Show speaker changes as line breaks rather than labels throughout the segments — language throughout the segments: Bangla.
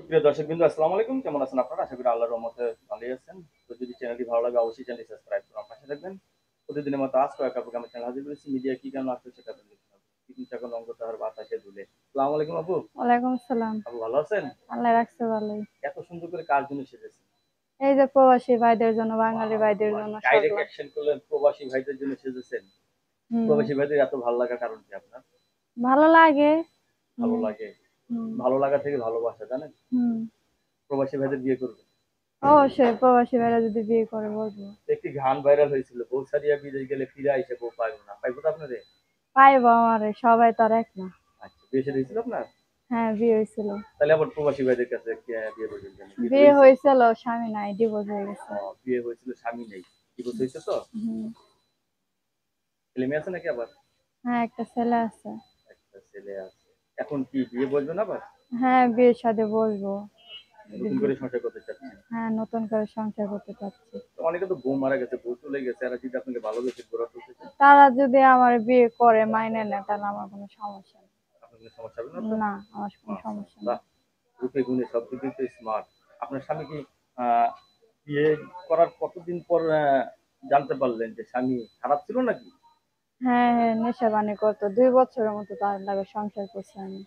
প্রিয় দর্শকবৃন্দ, আসসালামু আলাইকুম। কেমন আছেন আপনারা? আশা করি আল্লাহর রহমতে ভালোই আছেন। তো যদি চ্যানেলটি ভালো লাগে অবশ্যই চ্যানেলটি সাবস্ক্রাইব করে আমার পাশে থাকবেন। প্রতিদিনের মতো আজকেও এক আপুকে আমার চ্যানেল হাজির করেছি। মিডিয়া কি কেন আসছে সেটা আপনাদের দেখতে হবে। তিন চাকার অঙ্ক তাহার বাতাসে দুলে। আসসালামু আলাইকুম আপু।
ওয়ালাইকুম আসসালাম।
আপু ভালো আছেন?
আল্লাহ রাখছে ভালোই।
এত সুন্দর করে কার জন্য সেজেছেন?
এই যে প্রবাসী ভাইদের জন্য, বাঙালি ভাইদের জন্য
ডাইরেক্ট
সাজলাম।
অ্যাকশন করলেন, প্রবাসী ভাইদের জন্য সেজেছেন।
হুম।
প্রবাসী ভাইদের এত ভালো লাগার কারণ কি আপনার?
ভালো লাগে।
ভালো
হুম।
লাগে।
হুম।
ভালো লাগা থেকে ভালোবাসা, জানেন?
হুম।
প্রবাসী ভাইদের বিয়ে করবেন।
অবশ্যই প্রবাসী ভাইরা যদি বিয়ে করে বলবো।
একটি গান ভাইরাল হয়েছিল, বউ ছাড়িয়া বিদেশ গেলে ফিরে আইসে বউ পাইব না। পাইব তো আপনারে?
পাইবো আমারে, সবাই তো আর এক না।
আচ্ছা, বিয়ে শাদী হয়েছিল আপনার?
হ্যাঁ, বিয়ে হয়েছিল।
তাহলে আবার প্রবাসী ভাইদের কাছে বিয়ে করবেন কেন? বিয়ে তো
বিয়ে
হয়েছে।
হয়েছিল, স্বামী নাই, ডিভোর্স হয়ে গেছে।
বিয়ে হয়েছিল, স্বামী নেই, ডিভোর্স হয়েছে তো?
হুম।
ছেলে মেয়ে আছে নাকি আবার?
হ্যাঁ, একটা ছেলে আছে।
একটা ছেলে আছে। এখন কি বিয়ে বলবেন আবার?
হ্যাঁ, বিয়ের সাথে বলবো যদি
নতুন করে সংসার করতে চাচ্ছেন?
হ্যাঁ, নতুন করে সংসার করতে চাচ্ছি।
তো অনেকে তো বউ মারা গেছে, বউ চলে গেছে, আর যদি আপনাকে ভালোবেসে গড়ে তুলতে চান,
তারা যদি আমার বিয়ে করে মাইনে নেয় তাহলে আমার কোনো সমস্যা নেই।
আপনার কোনো সমস্যা হবে না তো?
না, আমার কোনো সমস্যা নেই।
মাশাআল্লাহ, রূপে গুণে সব দিক দিয়ে তো স্মার্ট। আপনার স্বামী কি আহ, বিয়ে করার কতদিন পর জানতে পারলেন যে স্বামী খারাপ ছিল নাকি?
হ্যাঁ, হ্যাঁ, নেশা পানি করতো, 2 বছরের মতো তার লাগে সংসার করছি আমি।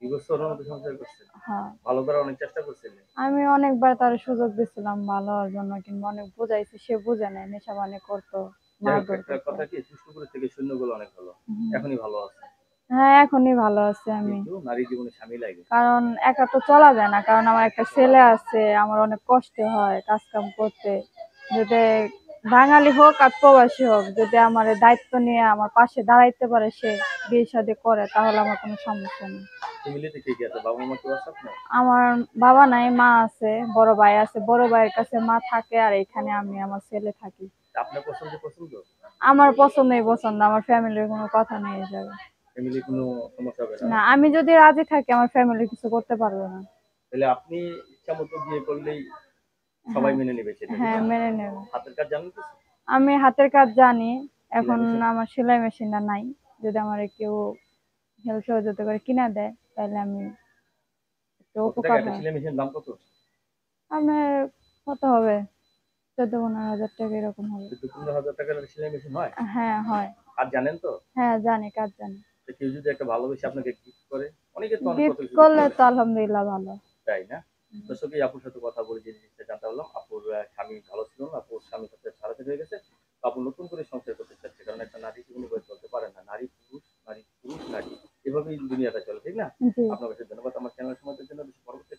2 বছরের মতো সংসার করছেন?
হ্যাঁ।
ভালো করার অনেক চেষ্টা করছিলেন?
আমি অনেকবার তার সুযোগ দিছিলাম ভালো হওয়ার জন্য, কিন্তু অনেক বুঝাইছি, সে বুঝে নাই, নেশা পানি করতো,
যাই হোক,
মারধর
একটা
করতো।
কথা কি, পুষ্পপুরের থেকে শূন্যগুলো অনেক ভালো।
হুম।
এখনই ভালো আছে।
হ্যাঁ, এখনই ভালো আছি আমি।
কিন্তু নারী জীবনে স্বামী লাগে।
কারণ একা তো চলা যায় না, কারণ আমার একটা ছেলে আছে, আমার অনেক কষ্ট হয় কাজ কাম করতে। যদি বাঙালি হোক আর প্রবাসী হোক, যদি আমার দায়িত্ব নিয়ে আমার পাশে দাঁড়াইতে পারে, সে বিয়ে শাদী করে, তাহলে আমার কোনো সমস্যা নেই।
ফ্যামিলিতে কে কে আছে? বাবা মা কেউ আছে আপনার?
আমার বাবা নাই, মা আছে, বড় ভাই আছে, বড় ভাইয়ের কাছে মা থাকে, আর এখানে আমি আমার ছেলে থাকি।
আপনার পছন্দ পছন্দ?
আমার পছন্দই পছন্দ, আমার ফ্যামিলির কোনো কথা নেই এই জায়গায়।
ফ্যামিলি কোনো সমস্যা হবে না?
না, আমি যদি রাজি থাকি আমার ফ্যামিলি কিছু করতে পারবে না।
তাহলে আপনি ইচ্ছা মতো বিয়ে করলেই সবাই
হ্যাঁ।
মেনে নেবে, সেটা ঠিক
হ্যাঁ,
না?
মেনে নেব।
হাতের কাজ জানেন কিছু?
আমি হাতের কাজ জানি।
সেলাই
এখন
মেশিন?
আমার সেলাই মেশিনটা নাই। যদি আমার কেউ হেল্প সহযোগিতা করে কিনা দেয়, তাহলে আমি একটু
কত টাকা
উপকার
একটা
হয়।
সেলাই মেশিন দাম কত?
আপনার কত হবে? 14-15 হাজার টাকা এরকম হবে।
14-15 হাজার টাকার একটা সেলাই মেশিন হয়?
হ্যাঁ, হয়।
আর জানেন তো?
হ্যাঁ, জানি, কাজ জানি।
তো কেউ যদি একটা ভালোবেসে আপনাকে গিফট করে, অনেকে তো অনেক কত
গিফট
কিছু গিফট
করলে
করে,
তো আলহামদুলিল্লাহ ভালো।
তাই না? দর্শক, এই আপুর সাথে কথা বলে যে জিনিসটা জানতে পারলাম, আপুর স্বামী ভালো ছিল না, আপুর স্বামীর সাথে ছাড়াছাড়ি হয়ে গেছে। তো আপু নতুন করে সংসার করতে চাচ্ছে, কারণ একটা নারী জীবনে বয়ে চলতে পারে না। নারী পুরুষ, নারী পুরুষ, নারী, এভাবেই দুনিয়াটা চলে, ঠিক না?
জি।
আপনার কাছে ধন্যবাদ আমার চ্যানেল সমাজের জন্য। পরবর্তী